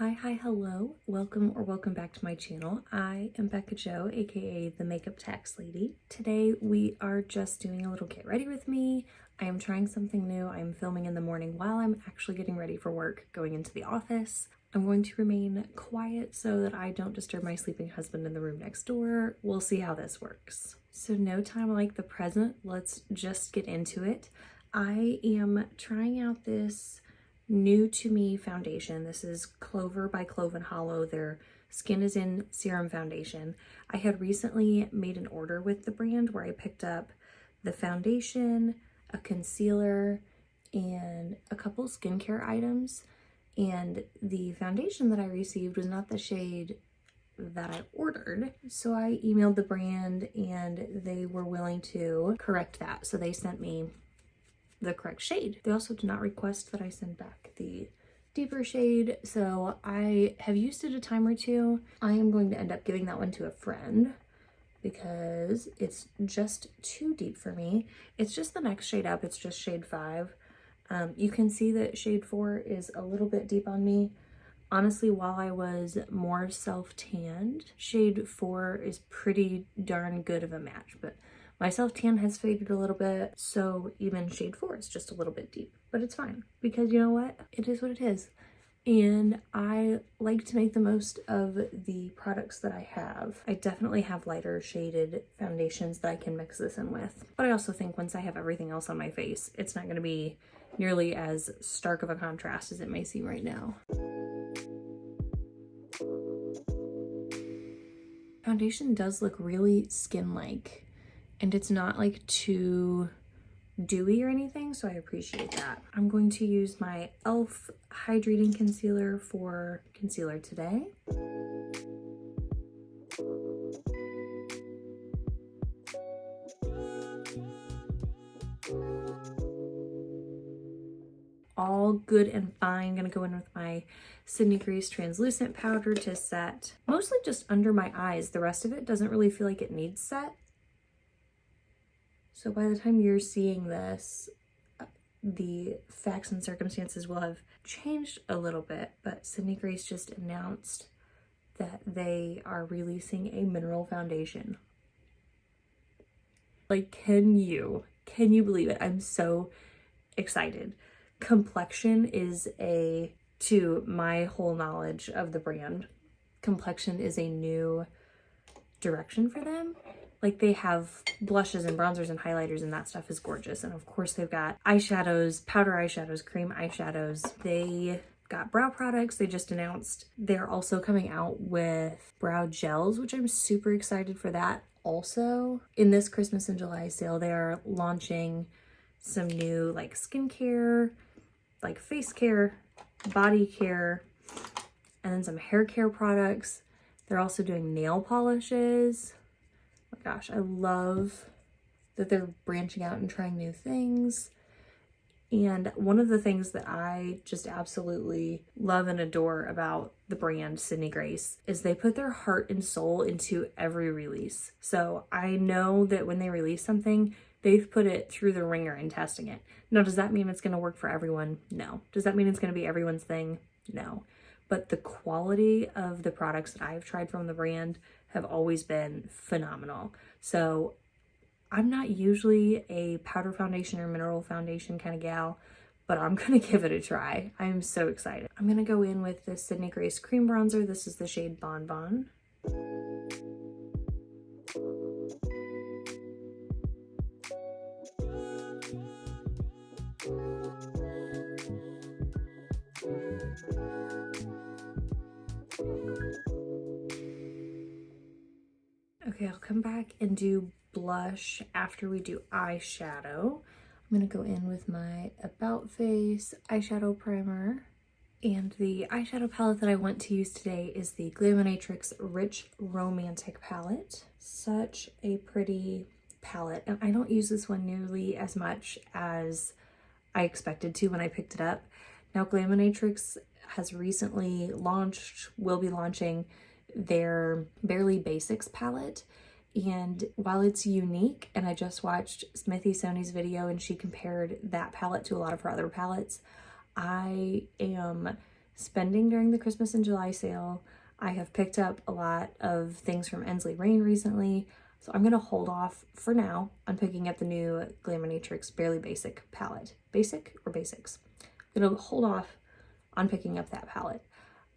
Hi, hello. Welcome back to my channel. I am Becca Jo, aka the Makeup Tax Lady. Today we are just doing a little get ready with me. I am trying something new. I'm filming in the morning while I'm actually getting ready for work, going into the office. I'm going to remain quiet so that I don't disturb my sleeping husband in the room next door. We'll see how this works. So no time like the present. Let's just get into it. I am trying out this new to me foundation. This is Clover by Clove Hallow. Their Skin is in Serum foundation. I had recently made an order with the brand where I picked up the foundation, a concealer, and a couple skincare items. And the foundation that I received was not the shade that I ordered. So I emailed the brand and they were willing to correct that. So they sent me the correct shade. They also did not request that I send back the deeper shade, so I have used it a time or two. I am going to end up giving that one to a friend because it's just too deep for me. It's just the next shade up. It's just shade 5. You can see that shade 4 is a little bit deep on me. Honestly, while I was more self-tanned, shade 4 is pretty darn good of a match, but my self-tan has faded a little bit, so even shade 4 is just a little bit deep, but it's fine because you know what? It is what it is. And I like to make the most of the products that I have. I definitely have lighter shaded foundations that I can mix this in with, but I also think once I have everything else on my face, it's not going to be nearly as stark of a contrast as it may seem right now. Foundation does look really skin-like. And it's not like too dewy or anything, so I appreciate that. I'm going to use my e.l.f. hydrating concealer for concealer today. All good and fine. Gonna go in with my Clinique Grease translucent powder to set mostly just under my eyes. The rest of it doesn't really feel like it needs set. So by the time you're seeing this, the facts and circumstances will have changed a little bit, but Clinique Grease just announced that they are releasing a mineral foundation. Like, can you believe it? I'm so excited. Complexion is to my whole knowledge of the brand, complexion is a new direction for them. Like, they have blushes and bronzers and highlighters, and that stuff is gorgeous. And of course they've got eyeshadows, powder eyeshadows, cream eyeshadows. They got brow products. They just announced they're also coming out with brow gels, which I'm super excited for that. Also, in this Christmas and July sale, they are launching some new like skincare, like face care, body care, and then some hair care products. They're also doing nail polishes. Oh my gosh, I love that they're branching out and trying new things. And one of the things that I just absolutely love and adore about the brand Clinique Grease is they put their heart and soul into every release. So I know that when they release something, they've put it through the ringer in testing it. Now, does that mean it's going to work for everyone? No. Does that mean it's going to be everyone's thing? No. But the quality of the products that I've tried from the brand have always been phenomenal. So I'm not usually a powder foundation or mineral foundation kind of gal, but I'm gonna give it a try. I'm so excited. I'm gonna go in with this Clinique Grease cream bronzer. This is the shade Bon Bon. Okay, I'll come back and do blush after we do eyeshadow. I'm gonna go in with my About Face eyeshadow primer. And the eyeshadow palette that I want to use today is the Glaminatrix Rich Romantic palette. Such a pretty palette, and I don't use this one nearly as much as I expected to when I picked it up. Now, Glaminatrix has recently launched, will be launching their Barely Basics palette, and while it's unique, and I just watched Smithy Sony's video and she compared that palette to a lot of her other palettes, I am spending during the Christmas and July sale. I have picked up a lot of things from Ensley Rain recently, so I'm gonna hold off for now on picking up the new Glaminatrix Barely Basic palette. Basic or Basics? I'm gonna hold off on picking up that palette.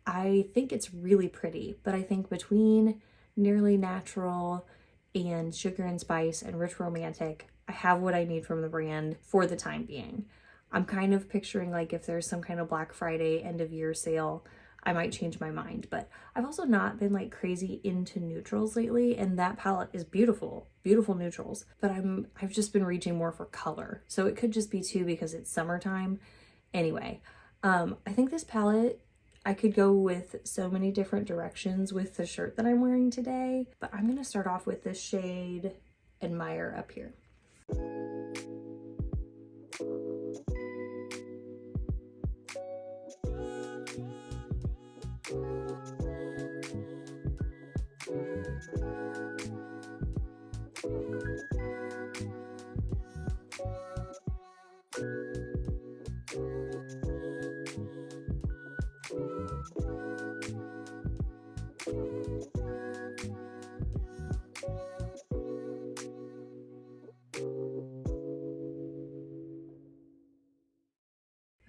I think it's really pretty, but I think between Nearly Natural and Sugar and Spice and Rich Romantic, I have what I need from the brand for the time being. I'm kind of picturing like if there's some kind of Black Friday end of year sale, I might change my mind, but I've also not been like crazy into neutrals lately, and that palette is beautiful, beautiful neutrals, but I've just been reaching more for color. So it could just be too because it's summertime. Anyway, I think this palette, I could go with so many different directions with the shirt that I'm wearing today, but I'm gonna start off with this shade Admire up here.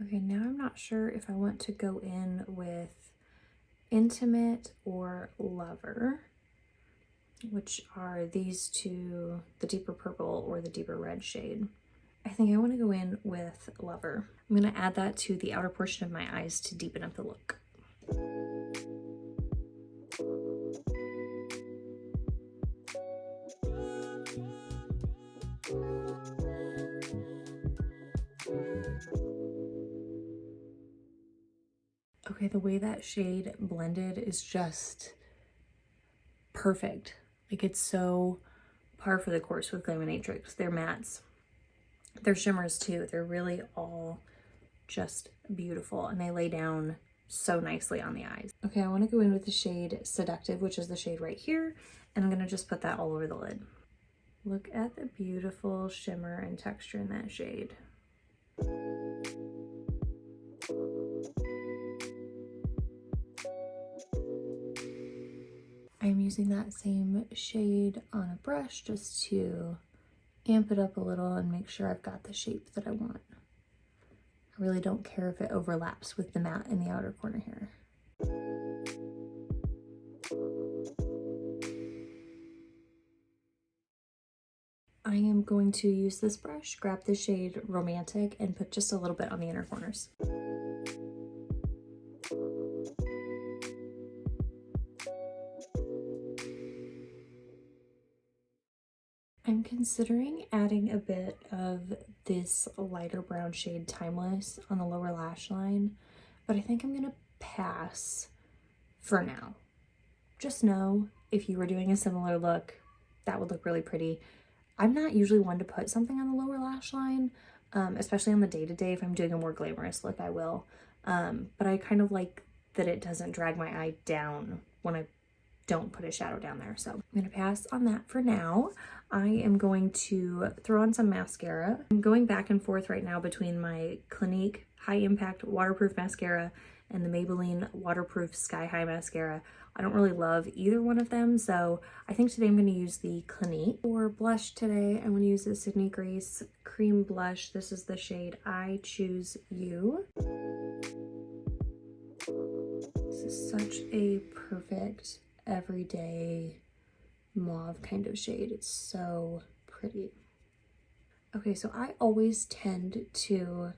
Okay, now I'm not sure if I want to go in with Intimate or Lover, which are these two, the deeper purple or the deeper red shade. I think I want to go in with Lover. I'm going to add that to the outer portion of my eyes to deepen up the look. Okay, the way that shade blended is just perfect. Like, it's so par for the course with Glaminatrix. They're mattes, they're shimmers too. They're really all just beautiful, and they lay down so nicely on the eyes. Okay, I want to go in with the shade Seductive, which is the shade right here, and I'm going to just put that all over the lid. Look at the beautiful shimmer and texture in that shade. I'm using that same shade on a brush just to amp it up a little and make sure I've got the shape that I want. I really don't care if it overlaps with the matte in the outer corner here. I am going to use this brush, grab the shade Romantic, and put just a little bit on the inner corners. I'm considering adding a bit of this lighter brown shade Timeless on the lower lash line, but I think I'm gonna pass for now. Just know if you were doing a similar look, that would look really pretty. I'm not usually one to put something on the lower lash line, especially on the day-to-day. If I'm doing a more glamorous look, I will. But I kind of like that it doesn't drag my eye down when I don't put a shadow down there. So I'm gonna pass on that for now. I am going to throw on some mascara. I'm going back and forth right now between my Clinique High Impact Waterproof Mascara and the Maybelline Waterproof Sky High Mascara. I don't really love either one of them, so I think today I'm going to use the Clinique. For blush today, I'm going to use the Sydney Grace Cream Blush. This is the shade I Choose You. This is such a perfect everyday mauve kind of shade. It's so pretty. Okay, so I always tend to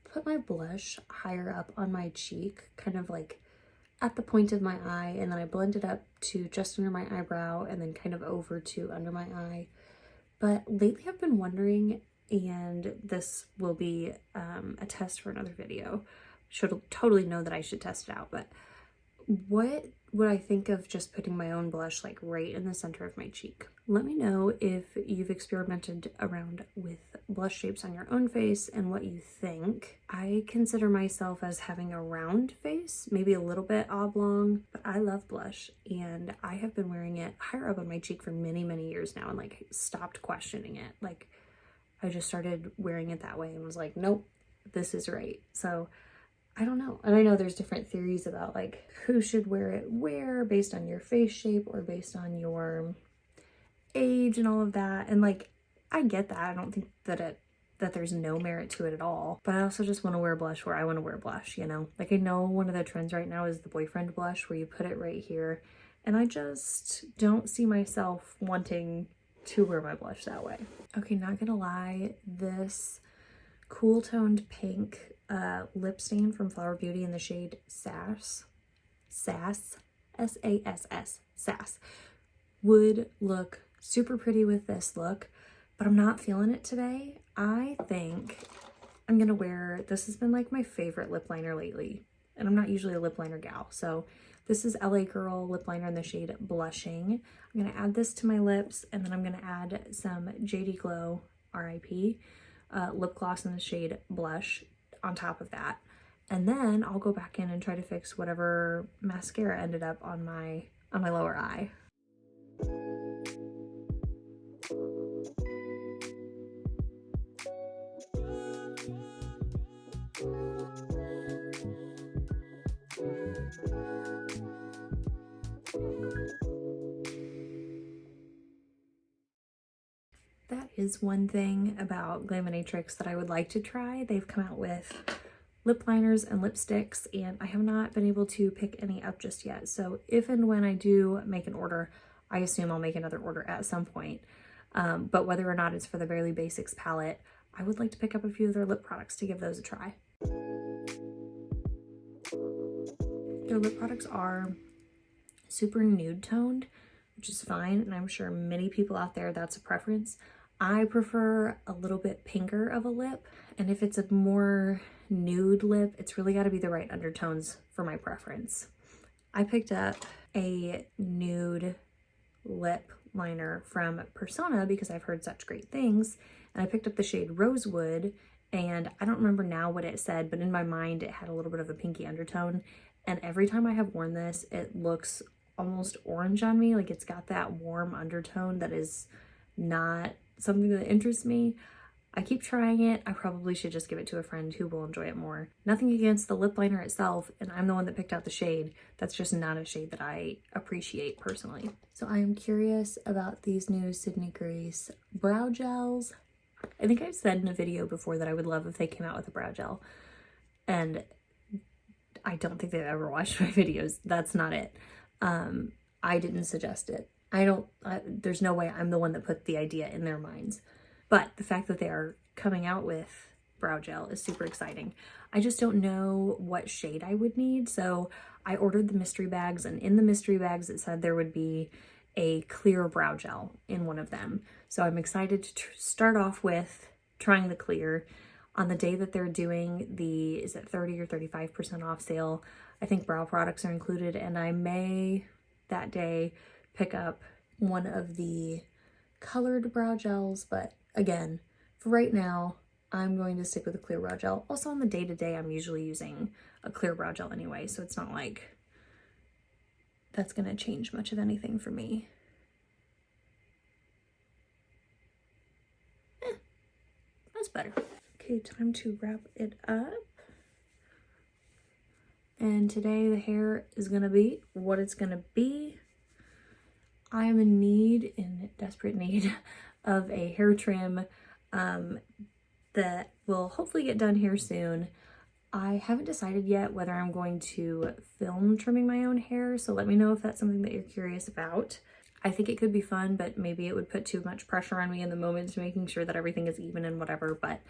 put my blush higher up on my cheek, kind of like at the point of my eye, and then I blend it up to just under my eyebrow and then kind of over to under my eye. But lately I've been wondering, and this will be a test for another video, should totally know that I should test it out, but what would I think of just putting my own blush like right in the center of my cheek? Let me know if you've experimented around with blush shapes on your own face and what you think. I consider myself as having a round face, maybe a little bit oblong, but I love blush, and I have been wearing it higher up on my cheek for many, many years now and like stopped questioning it. Like, I just started wearing it that way and was like, nope, this is right. So I don't know. And I know there's different theories about like who should wear it where based on your face shape or based on your age and all of that. And like, I get that. I don't think that there's no merit to it at all. But I also just want to wear blush where I want to wear blush, you know? Like I know one of the trends right now is the boyfriend blush where you put it right here. And I just don't see myself wanting to wear my blush that way. Okay, not gonna lie, this cool toned pink lip stain from Flower Beauty in the shade Sass, S-A-S-S, Sass, would look super pretty with this look, but I'm not feeling it today. I think I'm gonna wear, this has been like my favorite lip liner lately, and I'm not usually a lip liner gal, so this is LA Girl lip liner in the shade Blushing. I'm gonna add this to my lips, and then I'm gonna add some JD Glow, R.I.P., lip gloss in the shade Blush on top of that. And then I'll go back in and try to fix whatever mascara ended up on my lower eye. That is one thing about Glaminatrix that I would like to try. They've come out with lip liners and lipsticks, and I have not been able to pick any up just yet. So if and when I do make an order, I assume I'll make another order at some point. But whether or not it's for the Barely Basics palette, I would like to pick up a few of their lip products to give those a try. Their lip products are super nude toned, which is fine, and I'm sure many people out there that's a preference. I prefer a little bit pinker of a lip, and if it's a more nude lip, it's really got to be the right undertones for my preference. I picked up a nude lip liner from Persona because I've heard such great things, and I picked up the shade Rosewood, and I don't remember now what it said, but in my mind it had a little bit of a pinky undertone, and every time I have worn this, it looks almost orange on me. Like it's got that warm undertone that is not something that interests me. I keep trying it. I probably should just give it to a friend who will enjoy it more. Nothing against the lip liner itself, and I'm the one that picked out the shade. That's just not a shade that I appreciate personally. So I am curious about these new Sydney Grace brow gels. I think I've said in a video before that I would love if they came out with a brow gel, and I don't think they've ever watched my videos. That's not it. I didn't suggest it. There's no way I'm the one that put the idea in their minds. But the fact that they are coming out with brow gel is super exciting. I just don't know what shade I would need. So I ordered the mystery bags, and in the mystery bags it said there would be a clear brow gel in one of them. So I'm excited to start off with trying the clear. On the day that they're doing the, is it 30 or 35% off sale, I think brow products are included, and I may that day pick up one of the colored brow gels, but again, for right now, I'm going to stick with a clear brow gel. Also on the day-to-day, I'm usually using a clear brow gel anyway, so it's not like that's gonna change much of anything for me. That's better. Okay, time to wrap it up. And today the hair is gonna be what it's gonna be. I'm in desperate need of a hair trim that will hopefully get done here soon. I haven't decided yet whether I'm going to film trimming my own hair, so let me know if that's something that you're curious about. I think it could be fun, but maybe it would put too much pressure on me in the moment to making sure that everything is even and whatever. But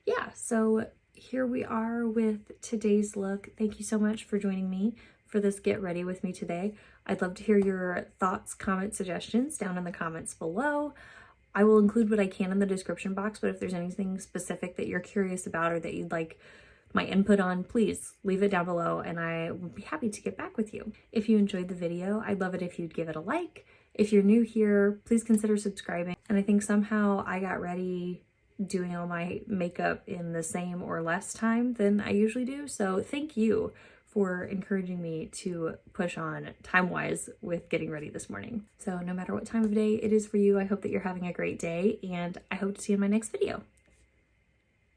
yeah, so here we are with today's look. Thank you so much for joining me for this Get Ready with me today. I'd love to hear your thoughts, comments, suggestions down in the comments below. I will include what I can in the description box, but if there's anything specific that you're curious about or that you'd like my input on, please leave it down below and I would be happy to get back with you. If you enjoyed the video, I'd love it if you'd give it a like. If you're new here, please consider subscribing. And I think somehow I got ready doing all my makeup in the same or less time than I usually do. So thank you for encouraging me to push on time-wise with getting ready this morning. So no matter what time of day it is for you, I hope that you're having a great day, and I hope to see you in my next video.